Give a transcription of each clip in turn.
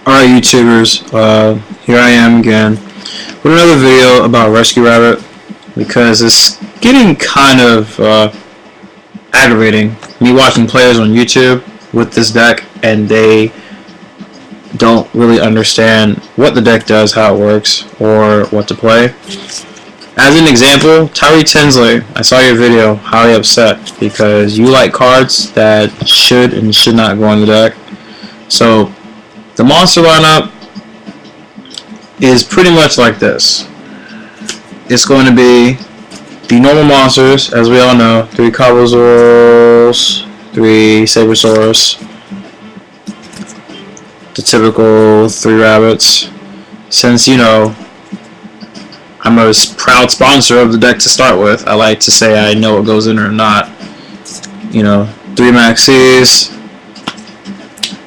Alright YouTubers, here I am again with another video about Rescue Rabbit because it's getting kind of aggravating me watching players on YouTube with this deck and they don't really understand what the deck does, how it works, or what to play. As an example, Tyree Tinsley, I saw your video, highly upset because you like cards that should and should not go in the deck. So the monster lineup is pretty much like this. It's going to be the normal monsters, as we all know, 3 Carbosaurs, 3 Sabersaurus, the typical 3 rabbits. Since, you know, I'm a proud sponsor of the deck to start with, I like to say I know what goes in or not. You know, 3 Maxis.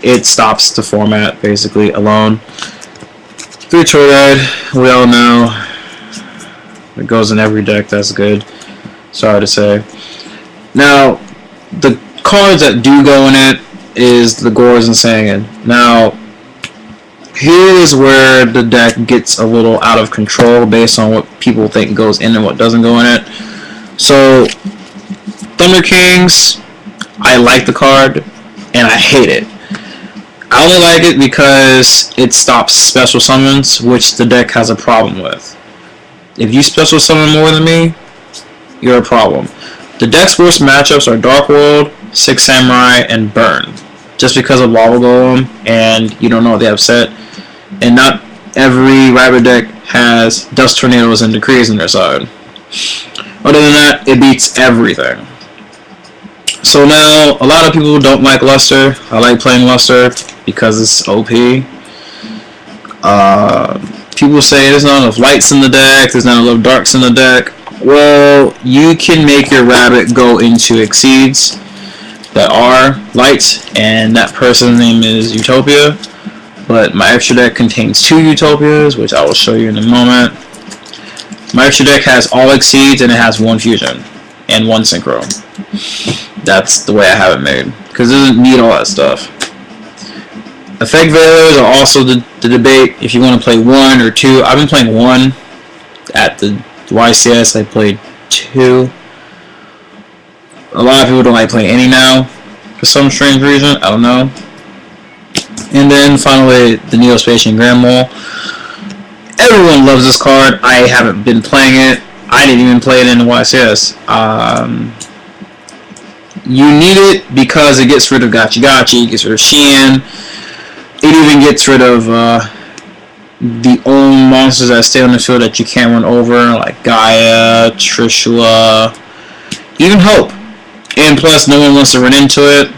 It stops the format basically alone. 3 Toroid, we all know it goes in every deck. That's good. Sorry to say. Now, the cards that do go in it is the Gores and Sangin. Now, here is where the deck gets a little out of control based on what people think goes in and what doesn't go in it. So, Thunder Kings, I like the card and I hate it. I only like it because it stops special summons, which the deck has a problem with. If you special summon more than me, you're a problem. The deck's worst matchups are Dark World, 6 Samurai, and Burn. Just because of Lava Golem, and you don't know what they have set. And not every Rabbit deck has Dust Tornadoes and Decrees on their side. Other than that, it beats everything. So now, a lot of people don't like Luster. I like playing Luster because it's OP. People say there's not enough lights in the deck, there's not enough darks in the deck. Well, you can make your Rabbit go into Exceeds that are lights, and that person's name is Utopia. But my extra deck contains 2 Utopias, which I will show you in a moment. My extra deck has all Exceeds and it has 1 Fusion and 1 Synchro. That's the way I have it made, because it doesn't need all that stuff. Effect Veilers are also the debate if you want to play 1 or 2. I've been playing 1 at the YCS. I played 2. A lot of people don't like playing any now for some strange reason. I don't know. And then finally, the Neospatian Grand Mole. Everyone loves this card. I haven't been playing it. I didn't even play it in the YCS. You need it because it gets rid of Gachi Gachi, it gets rid of Shein. It even gets rid of the own monsters that stay on the field that you can't run over, like Gaia, Trishula, even Hope. And plus, no one wants to run into it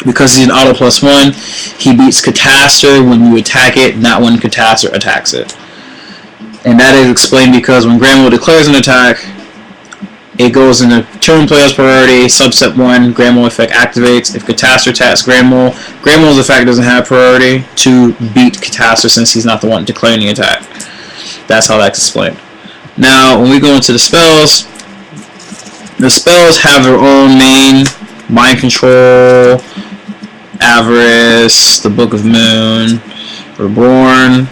because he's an auto +1. He beats Catastor when you attack it, not when Catastor attacks it. And that is explained because when Granmole declares an attack, it goes into turn player's priority, subset 1, Granmole effect activates. If Catastor attacks Granmole, Granmole's effect doesn't have priority to beat Catastor since he's not the one declaring the attack. That's how that's explained. Now, when we go into the spells have their own main: Mind Control, Avarice, the Book of Moon, Reborn,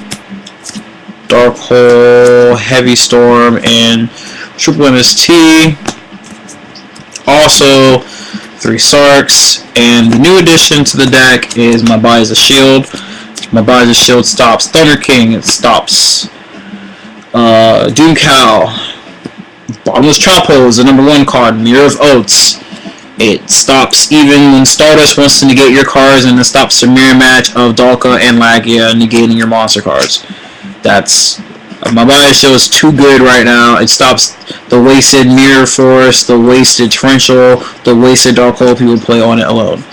Dark Hole, Heavy Storm, and Triple MST. Also 3 Sarks, and the new addition to the deck is My Body's a Shield. My Body's a Shield stops Thunder King, it stops Doom Cow, Bottomless Trapo is the #1 card, Mirror of Oaths. It stops even when Stardust wants to negate your cards, and it stops the mirror match of Dalka and Lagia negating your monster cards. That's My Body's Shield is too good right now. It stops the wasted Mirror Force, the wasted Torrential, the wasted Dark Hole people play on it alone.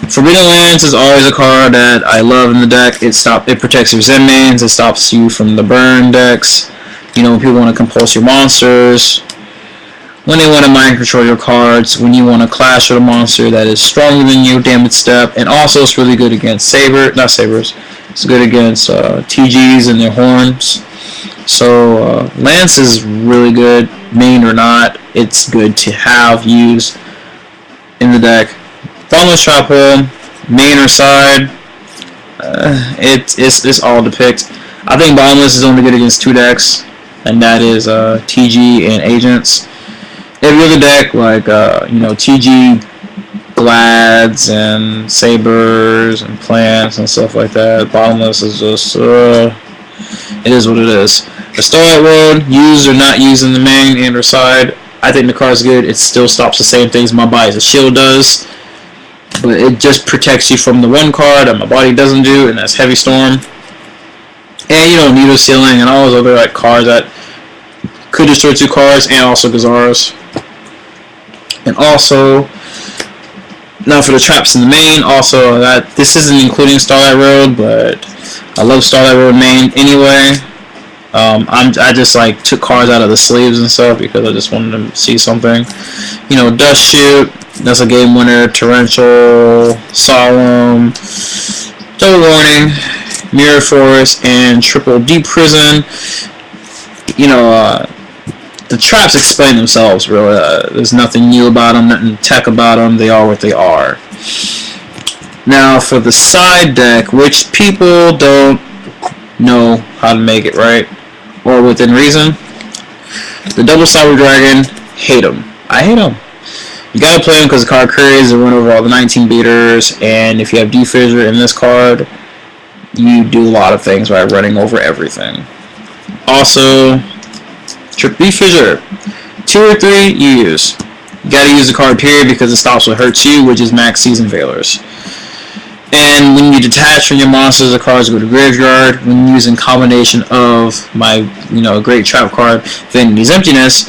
Forbidden Lands is always a card that I love in the deck. It protects your Zen mains, it stops you from the burn decks. You know, when people want to compulse your monsters, when they want to mind control your cards, when you want to clash with a monster that is stronger than you, damage step, and also it's really good against it's good against TGs and their horns. So Lance is really good, main or not. It's good to have used in the deck. Bottomless Trap Hole, main or side. It's all depict. I think Bottomless is only good against 2 decks, and that is TG and Agents. Every other deck, like TG Glads and Sabers and Plants and stuff like that, Bottomless is just it is what it is. The Starlight Road, used or not used in the main and or side, I think the card's good. It still stops the same things my Body as a Shield does, but it just protects you from the one card that my Body doesn't do, and that's Heavy Storm. And you know, Needle Sealing and all those other like cards that could destroy 2 cards, and also Gazaras. And also, now for the traps in the main, also that this isn't including Starlight Road, but I love Starlight Road main anyway. I just like took cards out of the sleeves and stuff because I just wanted to see something. You know, Dust Shoot, that's a game winner. Torrential, Solemn, Double Warning, Mirror Force, and Triple Deep Prison. You know, the traps explain themselves, really. There's nothing new about them, nothing tech about them. They are what they are. Now, for the side deck, which people don't know how to make it right, or within reason, the Double Cyber Dragon, hate them. I hate them. You gotta play them because the card carries and run over all the 19 beaters, and if you have Defissure in this card, you do a lot of things by running over everything. Also, Triple Defissure, 2 or 3 you use. You gotta use the card period because it stops what hurts you, which is Max Season Veilers. And when you detach from your monsters, the cards go to graveyard. When using combination of my, great trap card, Vanity's Emptiness,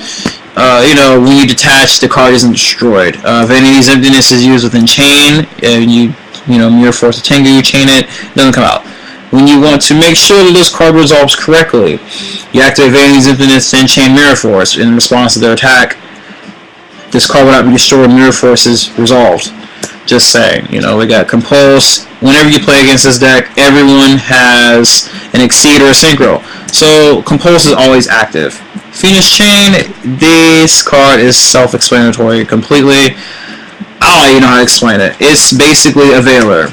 when you detach, the card isn't destroyed. Vanity's Emptiness is used with Enchain, and you Mirror Force of Tengu, you chain it doesn't come out. When you want to make sure that this card resolves correctly, you activate Vanity's Emptiness and Enchain Mirror Force. In response to their attack, this card will not be destroyed. Mirror Force is resolved. Just saying, we got Compulse. Whenever you play against this deck, everyone has an Exceed or a Synchro. So Compulse is always active. Phoenix Chain, this card is self-explanatory completely. I don't even know how to explain it. It's basically a Veiler.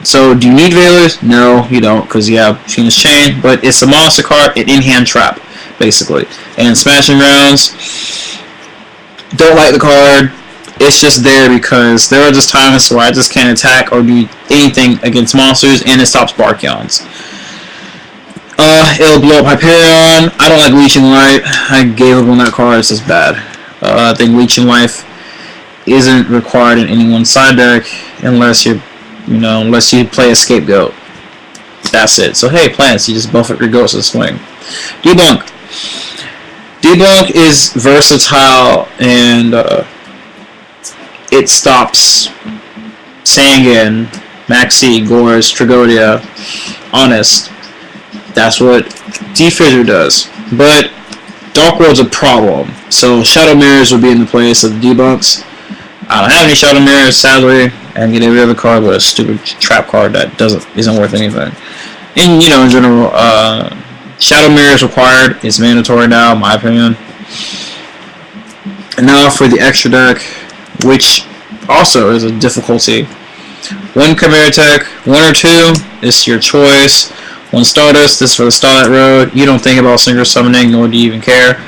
So do you need Veilers? No, you don't, because you have Phoenix Chain. But it's a monster card, an in-hand trap, basically. And Smashing Grounds, don't like the card. It's just there because there are just times where I just can't attack or do anything against monsters, and it stops Barkions. It'll blow up Hyperion. I don't like Leeching Life. I gave up on that card. It's just bad. I think Leeching Life isn't required in anyone's side deck unless you play a Scapegoat. That's it. So hey, Plants, you just buff up your Ghost of Swing. Debunk. Debunk is versatile and it stops Sangan, Maxi, Gores, Tragodia, Honest. That's what Defissure does. But Dark World's a problem. So Shadow Mirrors would be in the place of the debunks. I don't have any Shadow Mirrors, sadly. I can get every other card but a stupid trap card that isn't worth anything. And in general, Shadow Mirrors required. It's mandatory now, in my opinion. And now for the extra deck, which also is a difficulty. 1 Chimera Tech, 1 or 2, it's your choice. 1 Stardust, this is for the Starlight Road. You don't think about Synchro Summoning, nor do you even care.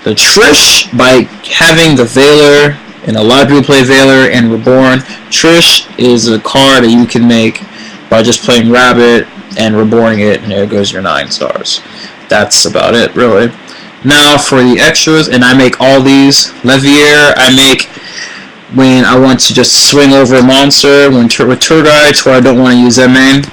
The Trish, by having the Veiler, and a lot of people play Veiler and Reborn, Trish is a card that you can make by just playing Rabbit and Reborning it, and there goes your 9 stars. That's about it, really. Now for the extras, and I make all these. Levier, I make when I want to just swing over a monster, with Tour Guides, where I don't want to use that main.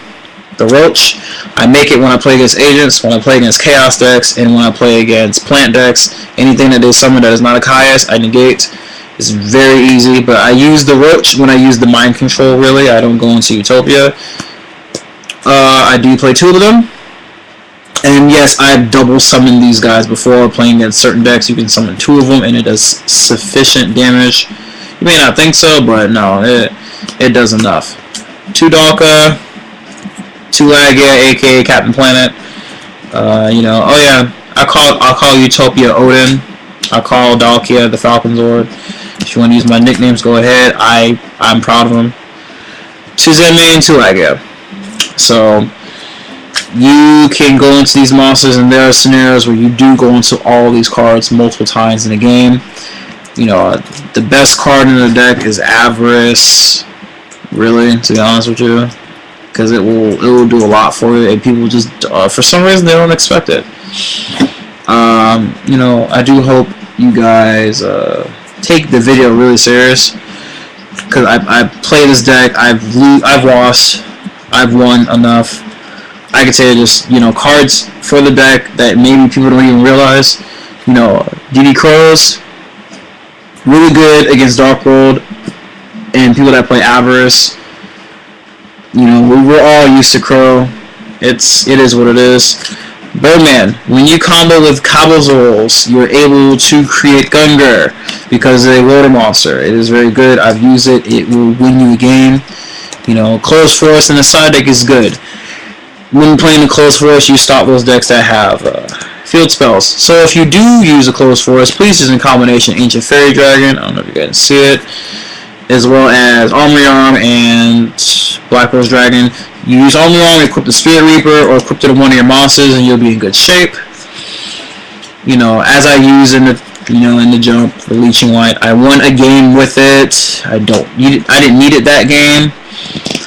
The Roach, I make it when I play against Agents, when I play against Chaos decks, and when I play against Plant decks. Anything that they summon that is not a Caius, I negate. It's very easy, but I use the Roach when I use the Mind Control, really. I don't go into Utopia. I do play 2 of them. And yes, I've double summoned these guys before. Playing against certain decks, you can summon 2 of them, and it does sufficient damage. You may not think so, but no, it does enough. 2 Dalka, 2 Lagia, aka Captain Planet. Oh yeah, I'll call Utopia Odin. I'll call Dalkia the Falcon Zord. If you want to use my nicknames, go ahead. I'm proud of them. 2 Zenmain, 2 Lagia. So you can go into these monsters, and there are scenarios where you do go into all these cards multiple times in a game. You know, the best card in the deck is Avarice, really, to be honest with you, because it will do a lot for you, and people just for some reason they don't expect it. You know, I do hope you guys take the video really serious, because I play this deck. I've lost, I've won enough. I could say just, you know, cards for the deck that maybe people don't even realize. You know, DD Crows, really good against Dark World and people that play Avarice. You know, we're all used to Crow. It is what it is. Birdman, when you combo with Cabazorals, you're able to create Gungar because it's a water monster. It is very good. I've used it. It will win you a game. You know, Closed Forest in the side deck is good. When playing the Closed Forest, you stop those decks that have field spells. So if you do use a Closed Forest, please use in combination Ancient Fairy Dragon. I don't know if you guys can see it. As well as Armory Arm and Black Rose Dragon. You use Armory Arm, equip the Spirit Reaper, or equip it to one of your monsters, and you'll be in good shape. You know, as I use in the jump, the Leeching Light, I won a game with it. I didn't need it that game,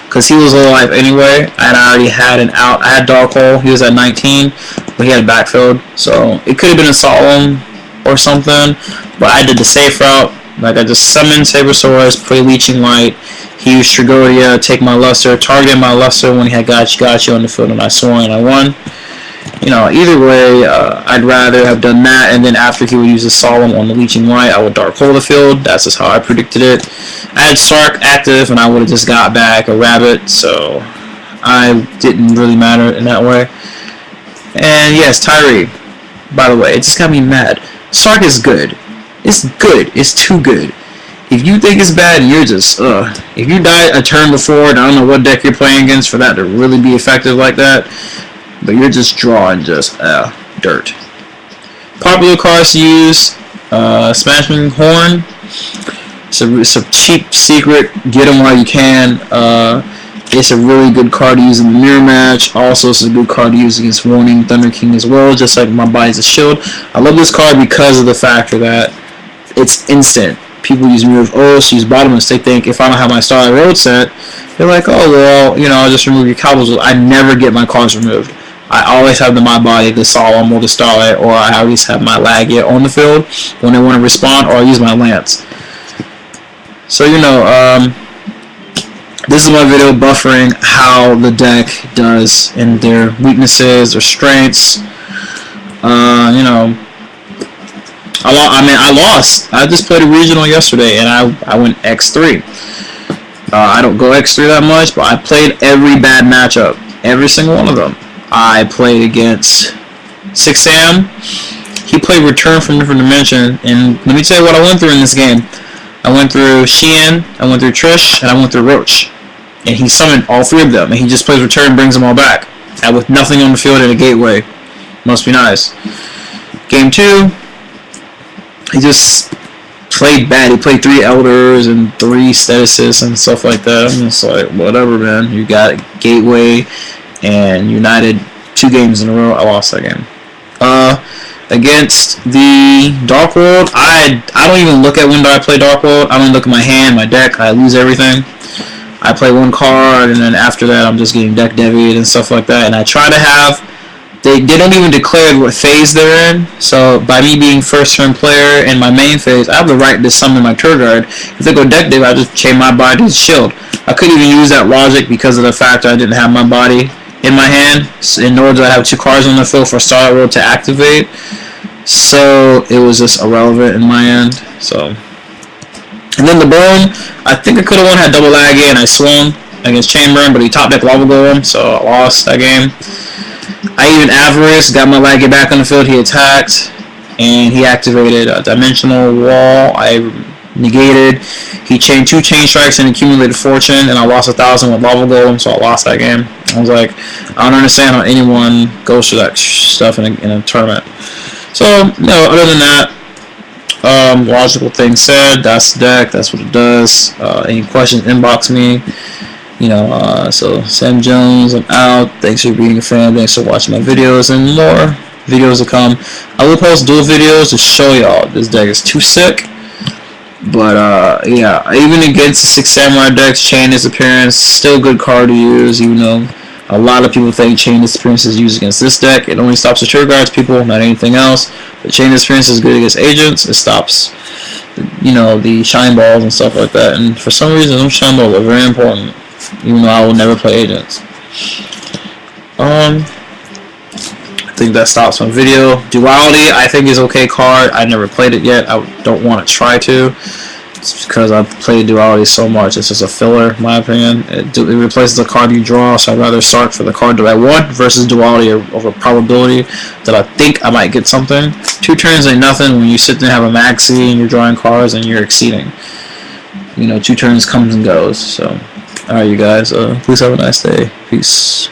because he was low life anyway, and I already had an out. I had Dark Hole. He was at 19, but he had backfilled, so it could have been a Solemn or something, but I did the safe route. Like, I just summoned Sabersaurus, play Leeching Light, he used Trigodia, take my Luster, targeted my Luster when he had got you on the field, and I swung and I won. You know, either way, I'd rather have done that, and then after he would use a Solemn on the Leeching Light, I would Dark Hole the field. That's just how I predicted it. I had Sark active, and I would have just got back a Rabbit, so I didn't really matter in that way. And yes, Tyree, by the way, it just got me mad. Sark is good. It's good. It's too good. If you think it's bad, you're just, if you die a turn before, and I don't know what deck you're playing against for that to really be effective like that, but you're just drawing just, dirt. Popular cards to use, Smashing Horn. It's a cheap secret. Get them while you can. It's a really good card to use in the mirror match. Also, it's a good card to use against Warning Thunder King as well, just like My Body's a Shield. I love this card because of the factor that it's instant. People use Mirror of Oaths, use Bottomless. They think if I don't have my Starlight Road set, they're like, oh, well, you know, I'll just remove your Cobbles. I never get my cards removed. I always have the My Body, the Solemn, or the Starlight, or I always have my Lagia on the field when they want to respond, or I use my Lance. So, you know, this is my video buffering how the deck does and their weaknesses or strengths. You know, I lost. I just played a regional yesterday, and I went X3. I don't go X3 that much, but I played every bad matchup, every single one of them. I played against 6am. He played Return from Different Dimension, and let me tell you what I went through in this game. I went through Sheehan, I went through Trish, and I went through Roach. And he summoned all three of them, and he just plays Return and brings them all back. And with nothing on the field and a gateway. Must be nice. Game 2, he just played bad. He played 3 Elders and 3 Staticists and stuff like that. I'm just like, whatever, man. You got Gateway and United 2 games in a row. I lost that game. Against the Dark World, I don't even look at when do I play Dark World. I don't look at my hand, my deck. I lose everything. I play one card, and then after that, I'm just getting deck deviated and stuff like that. And I try to have, they don't even declare what phase they're in. So by me being first turn player in my main phase, I have the right to summon my tour guard. If they go deck dev, I just chain my body to shield. I couldn't even use that logic because of the fact that I didn't have my body in my hand, nor did I have 2 cards on the field for Starlight Road to activate. So it was just irrelevant in my end. So. And then the Bone, I think I could have won, had double Lagia, and I swung against Chamberlain, but he top deck Lava Golem, so I lost that game. I even Avarice, got my Lagia back on the field, he attacked, and he activated a Dimensional Wall. I negated. He chained 2 Chain Strikes and accumulated Fortune, and I lost 1,000 with Lava Golem, so I lost that game. I was like, I don't understand how anyone goes through that stuff in a tournament. So, you know, other than that, logical thing said, that's the deck, that's what it does. Any questions, inbox me. So Sam Jones, I'm out. Thanks for being a fan. Thanks for watching my videos, and more videos to come. I will post dual videos to show y'all this deck is too sick. But yeah, even against the 6 Samurai decks, Chain Disappearance still good card to use. Even though a lot of people think Chain Disappearance is used against this deck, it only stops the Trigger Guards people, not anything else. But Chain Disappearance is good against agents. It stops, the Shine Balls and stuff like that. And for some reason, those Shine Balls are very important, even though I will never play agents. I think that stops my video. Duality, I think, is okay card. I never played it yet. I don't want to try to. It's because I've played Duality so much. It's just a filler, in my opinion. It replaces the card you draw, so I'd rather start for the card that I want versus Duality over probability that I think I might get something. 2 turns ain't nothing when you sit there and have a maxi and you're drawing cards and you're exceeding. 2 turns comes and goes. So, alright, you guys. Please have a nice day. Peace.